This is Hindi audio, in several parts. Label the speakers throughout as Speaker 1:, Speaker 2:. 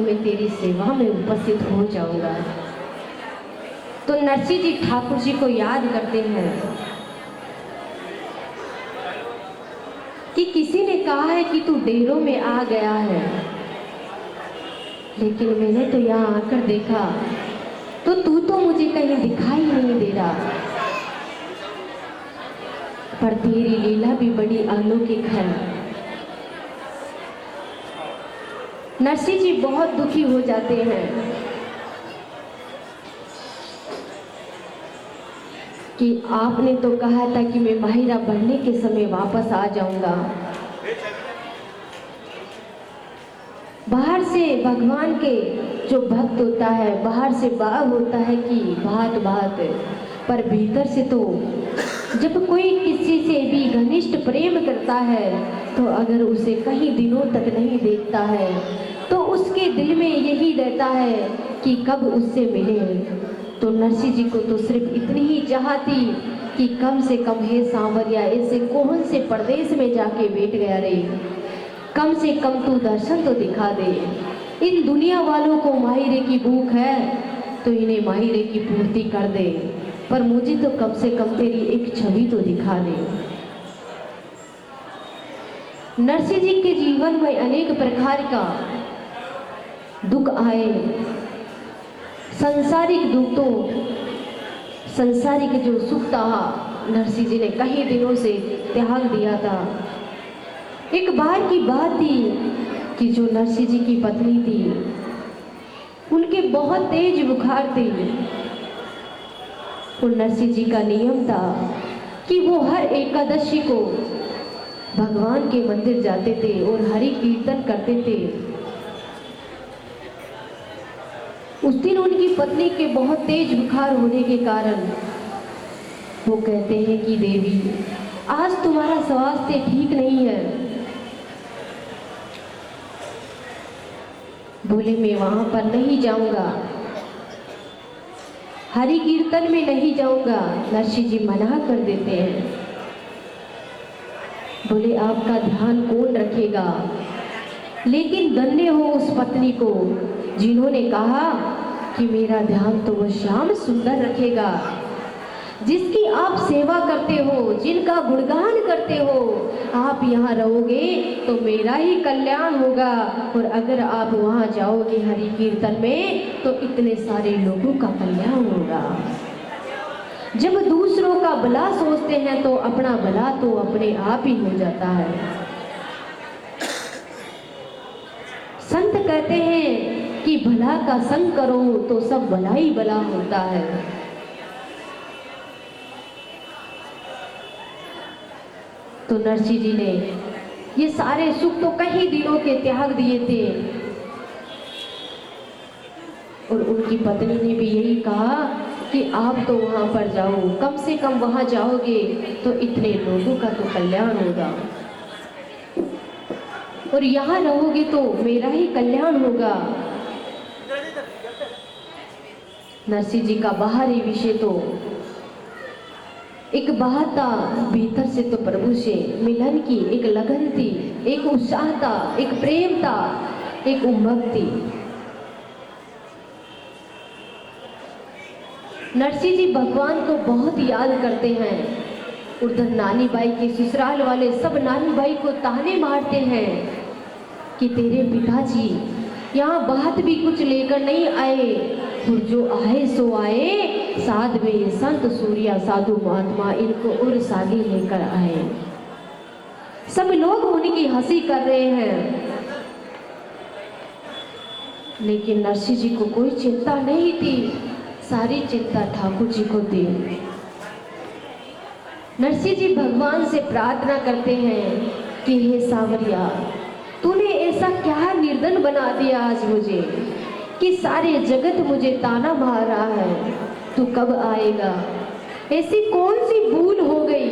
Speaker 1: मैं तेरी सेवा में उपस्थित हो जाऊंगा। तो नरसिंह जी ठाकुर जी को याद करते हैं कि किसी ने कहा है कि तू डेरों में आ गया है, लेकिन मैंने तो यहाँ आकर देखा तो तू तो मुझे कहीं दिखाई नहीं दे रहा। पर तेरी लीला भी बड़ी अलौकिक है। नरसिंह जी बहुत दुखी हो जाते हैं कि आपने तो कहा था कि मैं माहिरा बढ़ने के समय वापस आ जाऊंगा। बाहर से भगवान के जो भक्त होता है, बाहर से भाव होता है कि बात बात, पर भीतर से तो जब कोई किसी से भी घनिष्ठ प्रेम करता है तो अगर उसे कहीं दिनों तक नहीं देखता है तो उसके दिल में यही रहता है कि कब उससे मिले। तो नरसिंह जी को तो सिर्फ इतनी ही चाह थी कि कम से कम हे सांवरिया, ऐसे कौन से परदेश में जाके बैठ गया रे, कम से कम तू दर्शन तो दिखा दे। इन दुनिया वालों को माहिरे की भूख है तो इन्हें माहिरे की पूर्ति कर दे, पर मुझे तो कम से कम तेरी एक छवि तो दिखा दे। नरसिंह जी के जीवन में अनेक प्रकार का दुख आए, सांसारिक दुख तो सांसारिक जो सुख था नरसिंह जी ने कई दिनों से त्याग दिया था। एक बार की बात थी कि जो नरसिंह जी की पत्नी थी उनके बहुत तेज बुखार थे और नरसिंह जी का नियम था कि वो हर एकादशी को भगवान के मंदिर जाते थे और हरि कीर्तन करते थे। उस दिन उनकी पत्नी के बहुत तेज बुखार होने के कारण वो कहते हैं कि देवी, आज तुम्हारा स्वास्थ्य ठीक नहीं है। बोले मैं वहां पर नहीं जाऊंगा, हरि कीर्तन में नहीं जाऊंगा। नरसिंह जी मना कर देते हैं। बोले आपका ध्यान कौन रखेगा। लेकिन धन्य हो उस पत्नी को जिन्होंने कहा कि मेरा ध्यान तो वो श्याम सुंदर रखेगा, जिसकी आप सेवा करते हो, जिनका गुणगान करते हो। आप यहाँ रहोगे तो मेरा ही कल्याण होगा, और अगर आप वहाँ जाओगे हरि कीर्तन में तो इतने सारे लोगों का कल्याण होगा। जब दूसरों का भला सोचते हैं तो अपना भला तो अपने आप ही हो जाता है। संत कहते हैं कि भला का संग करो तो सब भला ही भला होता है। तो नरसिंह जी ने ये सारे सुख तो कई दिनों के त्याग दिए थे और उनकी पत्नी ने भी यही कहा कि आप तो वहां पर जाओ, कम से कम वहां जाओगे तो इतने लोगों का तो कल्याण होगा, और यहाँ रहोगे तो मेरा ही कल्याण होगा। नरसिंह जी का बाहरी विषय तो एक बात था, भीतर से तो प्रभु से मिलन की एक लगन थी, एक उत्साह था, एक प्रेम था, एक उमंग थी। नरसिंह जी भगवान को बहुत याद करते हैं। उधर नानी बाई के ससुराल वाले सब नानी बाई को ताने मारते हैं कि तेरे पिताजी यहाँ बात भी कुछ लेकर नहीं आए, और जो आए सो आए, साधवे संत सूर्या साधु महात्मा इनको और साली लेकर आए। सब लोग उनकी हंसी कर रहे हैं, लेकिन नरसिंह जी को कोई चिंता नहीं थी, सारी चिंता ठाकुर जी को थी। नरसिंह जी भगवान से प्रार्थना करते हैं कि हे सांवरिया, तूने ऐसा क्या निर्धन बना दिया आज मुझे कि सारे जगत मुझे ताना मार रहा है, तू कब आएगा। ऐसी कौन सी भूल हो गई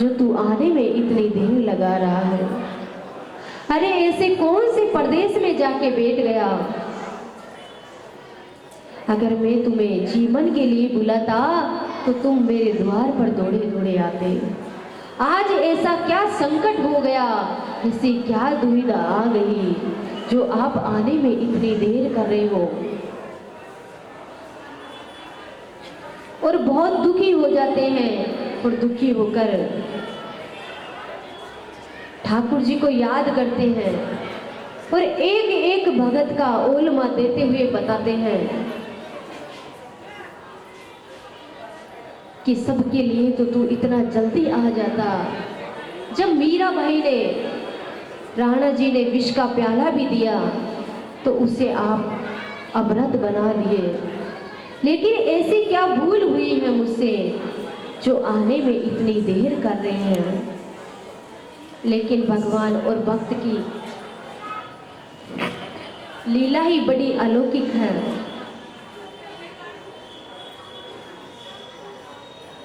Speaker 1: जो तू आने में इतनी देर लगा रहा है। अरे ऐसे कौन से परदेश में जाके बैठ गया। अगर मैं तुम्हें जीवन के लिए बुलाता तो तुम मेरे द्वार पर दौड़े दौड़े आते। आज ऐसा क्या संकट हो गया, इससे क्या दुविधा आ गई जो आप आने में इतनी देर कर रहे हो। और बहुत दुखी हो जाते हैं और दुखी होकर ठाकुर जी को याद करते हैं और एक एक भगत का ओलमा देते हुए बताते हैं कि सबके लिए तो तू इतना जल्दी आ जाता। जब मीरा भाई ने राणा जी ने विष का प्याला भी दिया तो उसे आप अमृत बना लिए, लेकिन ऐसी क्या भूल हुई है मुझसे जो आने में इतनी देर कर रहे हैं। लेकिन भगवान और भक्त की लीला ही बड़ी अलौकिक है।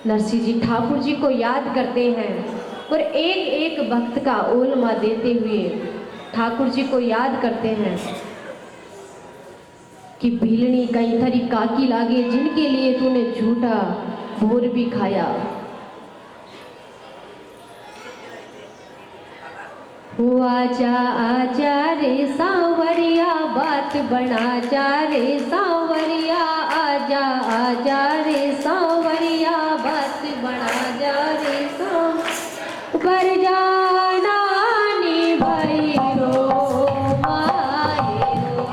Speaker 1: नरसिंह जी ठाकुर जी को याद करते हैं और एक एक भक्त का ओलमा देते हुए ठाकुर जी को याद करते हैं कि भीलनी कई थरी काकी लागे जिनके लिए तूने झूठा भोर भी खाया। वो आजा आजा रे सांवरिया बात बना जा रे सांवरिया, आजा आजा रे सांवरिया बात बना जा रे पर जाना नी भाई रो माए रो।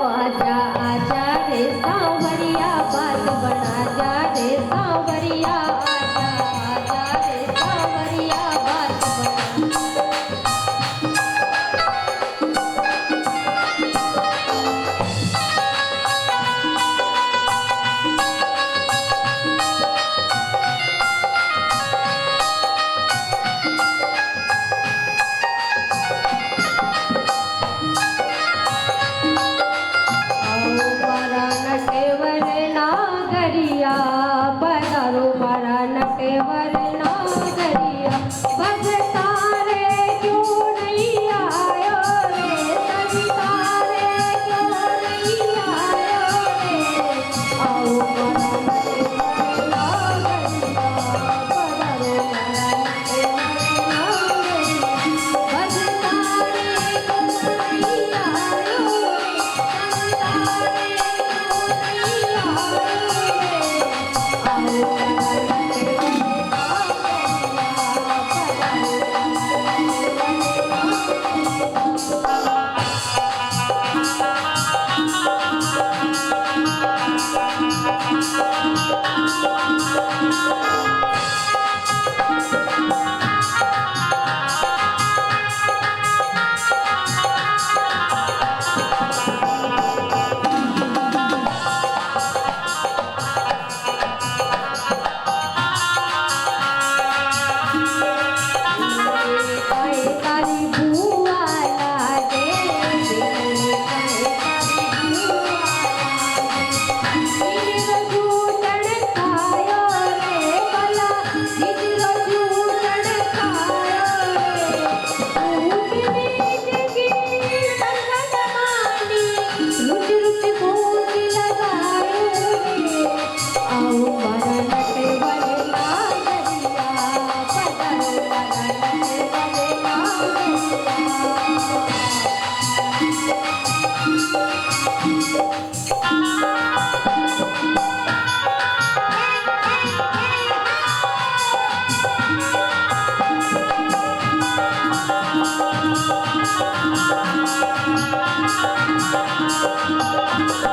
Speaker 1: आजा आजा रे सांवरिया बात बना जा रे सांवरिया, आजा आजा रे सांवरिया बात बना। पधारो मारा नटेवर नागरिया, बजता रे क्यों नहीं आयो रे, सजता रे क्यों नहीं आयो रे। आओ मारा नटेवर नागरिया, पधारो मारा नटेवर नागरिया, बजता रे क्यों नहीं आयो रे, सजता रे क्यों नहीं आयो रे।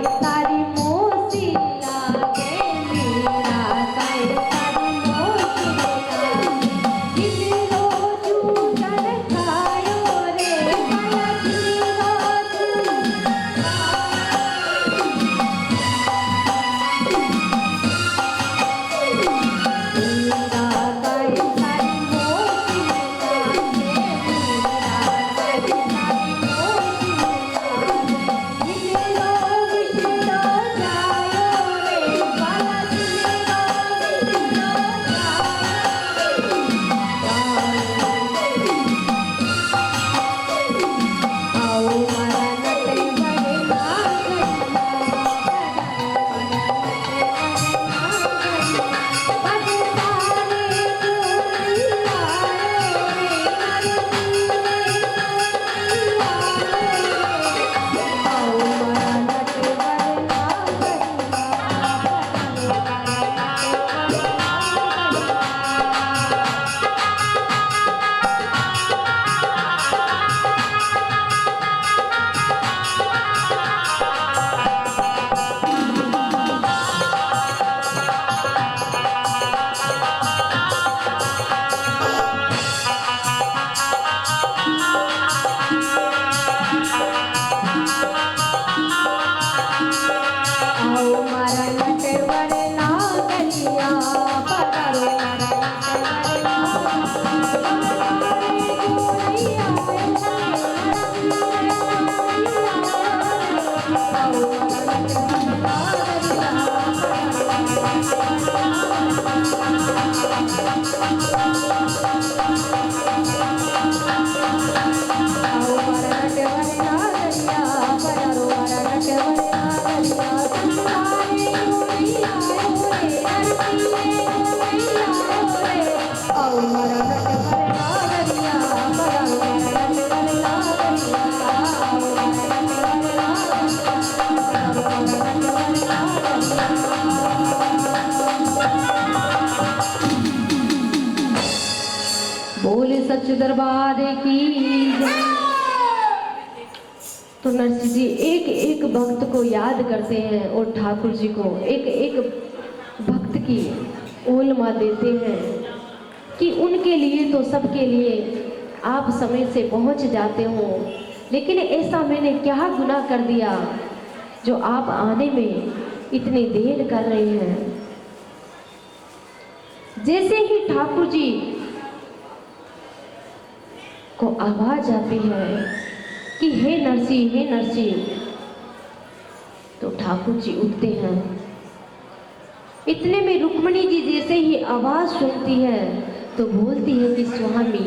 Speaker 1: सारी मोसी लागे मीरा काए सारी मोसी लागे जिसरो जूठन खायो रे माया जिसरो बोले सच दरबार की जय। तो नरसिंह जी एक एक भक्त को याद करते हैं और ठाकुर जी को एक एक भक्त की ओलमा देते हैं कि उनके लिए तो सबके लिए आप समय से पहुंच जाते हो, लेकिन ऐसा मैंने क्या गुनाह कर दिया जो आप आने में इतनी देर कर रहे हैं। जैसे ही ठाकुर जी को आवाज आती है कि हे नरसिंह, तो ठाकुर जी उठते हैं। इतने में रुक्मणी जी जैसे ही आवाज सुनती है तो बोलती है कि स्वामी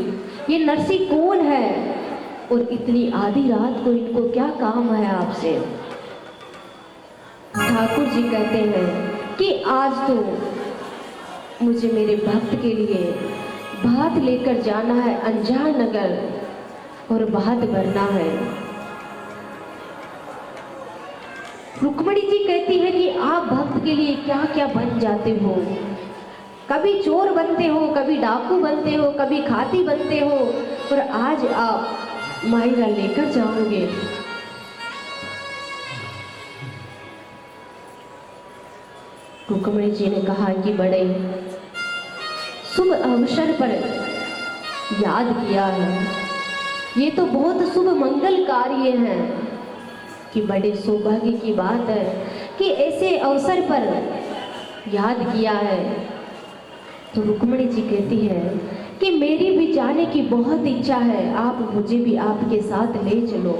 Speaker 1: ये नरसिंह कौन है और इतनी आधी रात को इनको क्या काम है आपसे। ठाकुर जी कहते हैं कि आज तो मुझे मेरे भक्त के लिए भात लेकर जाना है अनजान नगर और भात भरना है। रुक्मणी जी कहती है कि आप भक्त के लिए क्या क्या बन जाते हो, कभी चोर बनते हो, कभी डाकू बनते हो, कभी खाती बनते हो, और आज आप मायरा लेकर जाओगे। रुक्मणी जी ने कहा कि बड़े शुभ अवसर पर याद किया है, ये तो बहुत शुभ मंगल कार्य है कि बड़े सौभाग्य की बात है कि ऐसे अवसर पर याद किया है। तो रुक्मणी जी कहती है कि मेरी भी जाने की बहुत इच्छा है, आप मुझे भी आपके साथ ले चलो।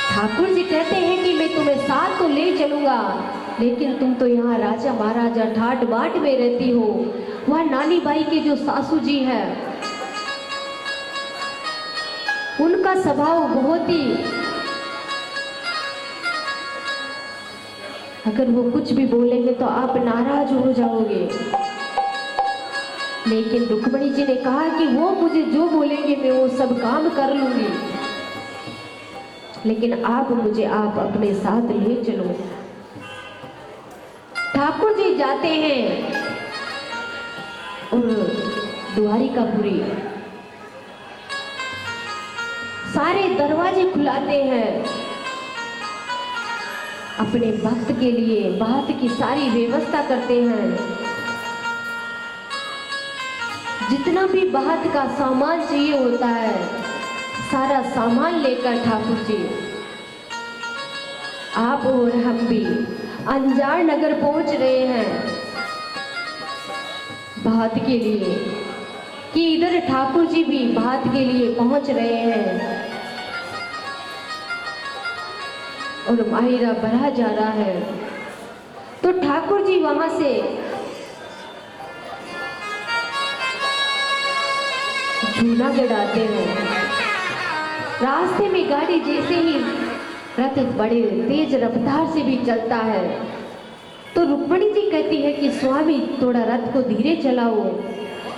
Speaker 1: ठाकुर जी कहते हैं कि मैं तुम्हें साथ तो ले चलूंगा, लेकिन तुम तो यहाँ राजा महाराजा ठाट बाट में रहती हो। वह नानी बाई के जो सासू जी है उनका स्वभाव बहुत ही, अगर वो कुछ भी बोलेंगे तो आप नाराज हो जाओगे। लेकिन रुक्मणी जी ने कहा कि वो मुझे जो बोलेंगे मैं वो सब काम कर लूंगी, लेकिन आप मुझे आप अपने साथ ले चलो। ठाकुर जी जाते हैं और द्वारिकापुरी सारे दरवाजे खुलाते हैं, अपने भक्त के लिए बात की सारी व्यवस्था करते हैं। जितना भी बात का सामान चाहिए होता है, सारा सामान लेकर ठाकुर जी आप और हम भी अंजार नगर पहुंच रहे हैं बात के लिए, कि इधर ठाकुर जी भी बात के लिए पहुंच रहे हैं और माहिरा बढ़ा जा रहा है। तो ठाकुर जी वहां से जूनागढ़ आते हैं। रास्ते में गाड़ी जैसे ही रथ बड़े तेज रफ्तार से भी चलता है तो रुक्मणी जी कहती है कि स्वामी थोड़ा रथ को धीरे चलाओ,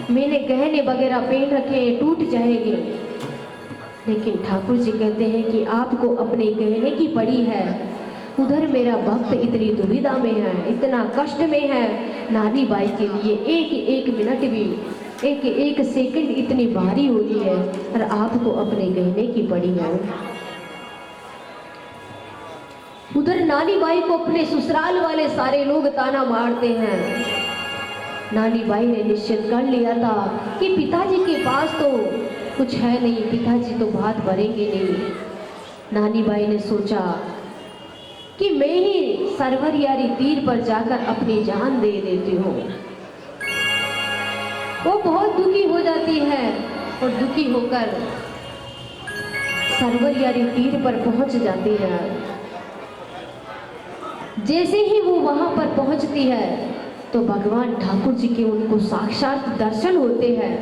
Speaker 1: मैंने गहने वगैरह पहन रखे हैं, टूट जाएंगे। लेकिन ठाकुर जी कहते हैं कि आपको अपने गहने की पड़ी है, उधर मेरा भक्त इतनी दुविधा में है, इतना कष्ट में है, नानी बाई के लिए एक एक मिनट भी, एक एक सेकंड इतनी भारी हो रही है और आपको अपने गहने की पड़ी है। उधर नानी बाई को अपने ससुराल वाले सारे लोग ताना मारते हैं। नानी बाई ने निश्चित कर लिया था कि पिताजी के पास तो कुछ है नहीं, पिताजी तो बात भरेंगे नहीं। नानी बाई ने सोचा कि मैं ही सरवरियारी तीर पर जाकर अपनी जान दे देती हूँ। वो बहुत दुखी हो जाती है और दुखी होकर सरवरियारी तीर पर पहुंच जाती है। जैसे ही वो वहां पर पहुंचती है तो भगवान ठाकुर जी के उनको साक्षात दर्शन होते हैं।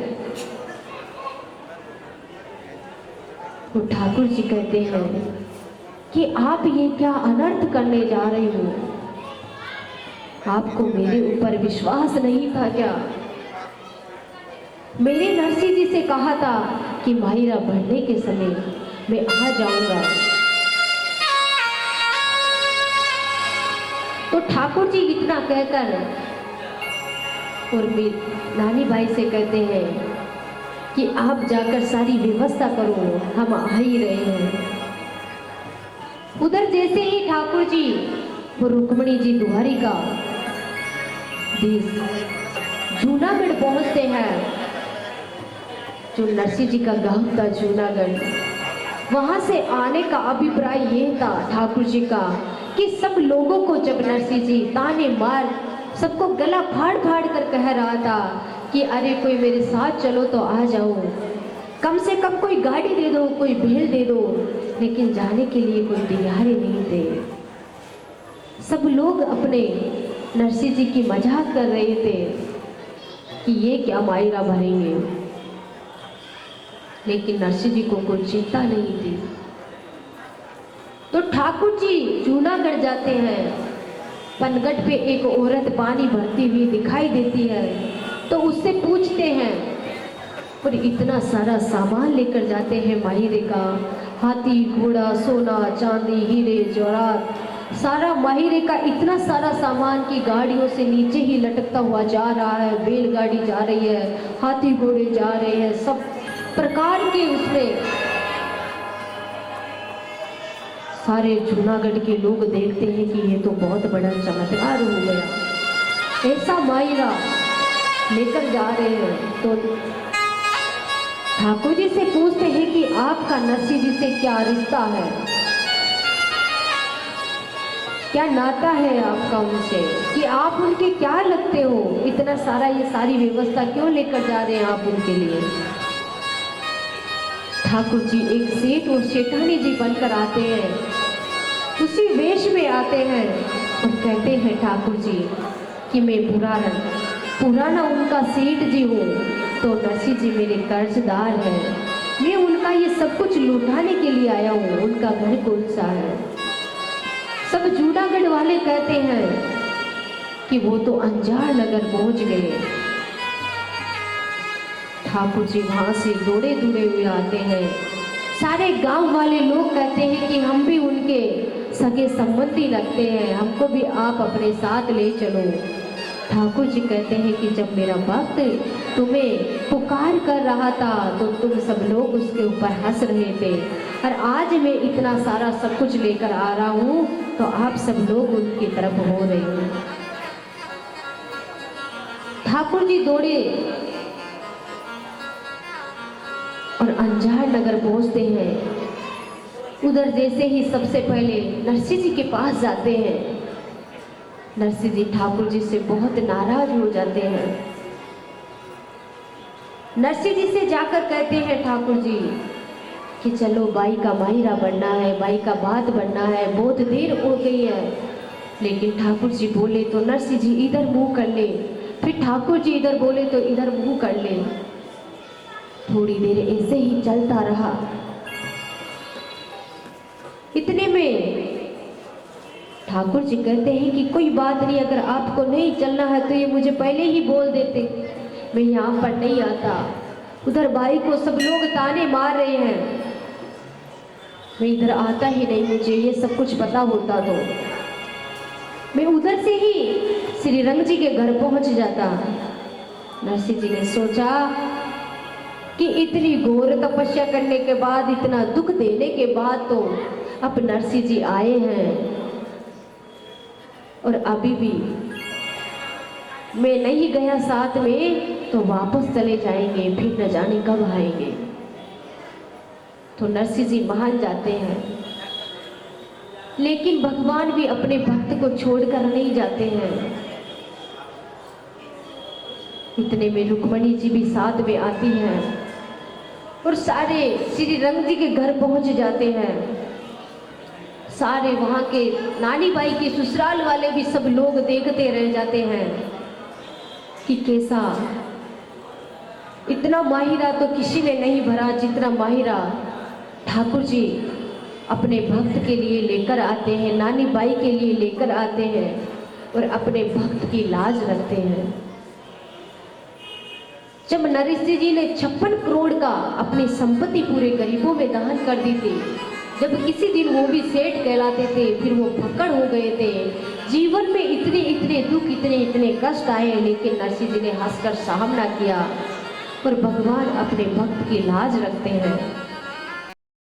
Speaker 1: तो ठाकुर जी कहते हैं कि आप ये क्या अनर्थ करने जा रही हो, आपको मेरे ऊपर विश्वास नहीं था क्या? मेरे नरसिंह जी से कहा था कि माहिरा बढ़ने के समय मैं आ जाऊंगा। तो ठाकुर जी इतना कहकर और मेरी नानी बाई से कहते हैं कि आप जाकर सारी व्यवस्था करो, हम आ ही रहे हैं। उधर जैसे ही ठाकुर जी वो रुक्मणी जी द्वारिका देश जूनागढ़ पहुंचते हैं, जो नरसिंह जी का गांव था जूनागढ़, वहां से आने का अभिप्राय ये था ठाकुर जी का कि सब लोगों को जब नरसिंह जी ताने मार सबको गला फाड़ फाड़ कर कह रहा था कि अरे कोई मेरे साथ चलो तो आ जाओ, कम से कम कोई गाड़ी दे दो, कोई भेल दे दो, लेकिन जाने के लिए कोई तैयार ही नहीं थे। सब लोग अपने नरसिंह जी की मजाक कर रहे थे कि ये क्या माहिरा भरेंगे, लेकिन नरसिंह जी को कोई चिंता नहीं थी। तो ठाकुर जी जूनागढ़ जाते हैं। पनगढ़ पे एक औरत पानी भरती हुई दिखाई देती है, तो उससे पूछते हैं और इतना सारा सामान लेकर जाते हैं माहिरे का, हाथी घोड़ा सोना चांदी हीरे जवाहरात, सारा माहिरे का इतना सारा सामान की गाड़ियों से नीचे ही लटकता हुआ जा रहा है। बैलगाड़ी जा रही है, हाथी घोड़े जा रहे हैं, सब प्रकार के उसमें सारे जूनागढ़ के लोग देखते हैं कि ये तो बहुत बड़ा चमत्कार हो गया, ऐसा माहिरा लेकर जा रहे हैं। तो ठाकुर जी से पूछते हैं कि आपका नरसिंह जी से क्या रिश्ता है, क्या नाता है आपका उनसे, कि आप उनके क्या लगते हो, इतना सारा ये सारी व्यवस्था क्यों लेकर जा रहे हैं आप उनके लिए। ठाकुर जी एक सेठ और सेठानी जी बनकर आते हैं, उसी वेश में आते हैं और कहते हैं ठाकुर जी कि मैं पुराना उनका सेठ जी हूँ, तो नरसिंह जी मेरे कर्जदार हैं, मैं उनका ये सब कुछ लौटाने के लिए आया हूँ, उनका घर कौन सा है। सब जूनागढ़ वाले कहते हैं कि वो तो अंजार नगर पहुंच गए। ठाकुर जी वहां से दौड़े हुए आते हैं। सारे गांव वाले लोग कहते हैं कि हम भी उनके सगे संबंधी लगते हैं, हमको भी आप अपने साथ ले चलो। ठाकुर जी कहते हैं कि जब मेरा भक्त तुम्हें पुकार कर रहा था तो तुम सब लोग उसके ऊपर हंस रहे थे, और आज मैं इतना सारा सब कुछ लेकर आ रहा हूँ तो आप सब लोग उनकी तरफ हो रहे हैं। ठाकुर जी दौड़े और अंजार नगर पहुंचते हैं। उधर जैसे ही सबसे पहले नरसिंह जी के पास जाते हैं। नरसिंह जी ठाकुर जी से बहुत नाराज हो जाते हैं। नरसिंह जी से जाकर कहते हैं ठाकुर जी कि चलो बाई का माहिरा बनना है, बाई का बात बनना है, बहुत देर हो गई है। लेकिन ठाकुर जी बोले तो नरसिंह जी इधर मुंह कर ले, फिर ठाकुर जी इधर बोले तो इधर मुंह कर ले। थोड़ी देर ऐसे ही चलता रहा। इतने में ठाकुर जी कहते हैं कि कोई बात नहीं, अगर आपको नहीं चलना है तो ये मुझे पहले ही बोल देते, मैं यहाँ पर नहीं आता। उधर भाई को सब लोग ताने मार रहे हैं, मैं इधर आता ही नहीं, मुझे ये सब कुछ पता होता तो मैं उधर से ही श्री रंग जी के घर पहुंच जाता। नरसिंह जी ने सोचा कि इतनी घोर तपस्या करने के बाद, इतना दुख देने के बाद तो अब नरसिंह जी आए हैं और अभी भी मैं नहीं गया साथ में तो वापस चले जाएंगे, फिर न जाने कब आएंगे। तो नरसिंह जी मान जाते हैं, लेकिन भगवान भी अपने भक्त को छोड़कर नहीं जाते हैं। इतने में रुक्मणी जी भी साथ में आती हैं और सारे श्री रंग जी के घर पहुंच जाते हैं। सारे वहाँ के नानी बाई के ससुराल वाले भी सब लोग देखते रह जाते हैं कि कैसा, इतना माहिरा तो किसी ने नहीं भरा जितना माहिरा ठाकुर जी अपने भक्त के लिए लेकर आते हैं, नानी बाई के लिए लेकर आते हैं और अपने भक्त की लाज रखते हैं। जब नरसिंह जी ने 56 करोड़ का अपनी संपत्ति पूरे गरीबों में दान कर दी थी, जब किसी दिन वो भी सेठ कहलाते थे, फिर वो फक्कड़ हो गए थे, जीवन में इतने इतने दुख, इतने इतने कष्ट आए, लेकिन नरसिंह जी ने हंसकर सामना किया और भगवान अपने भक्त की लाज रखते हैं।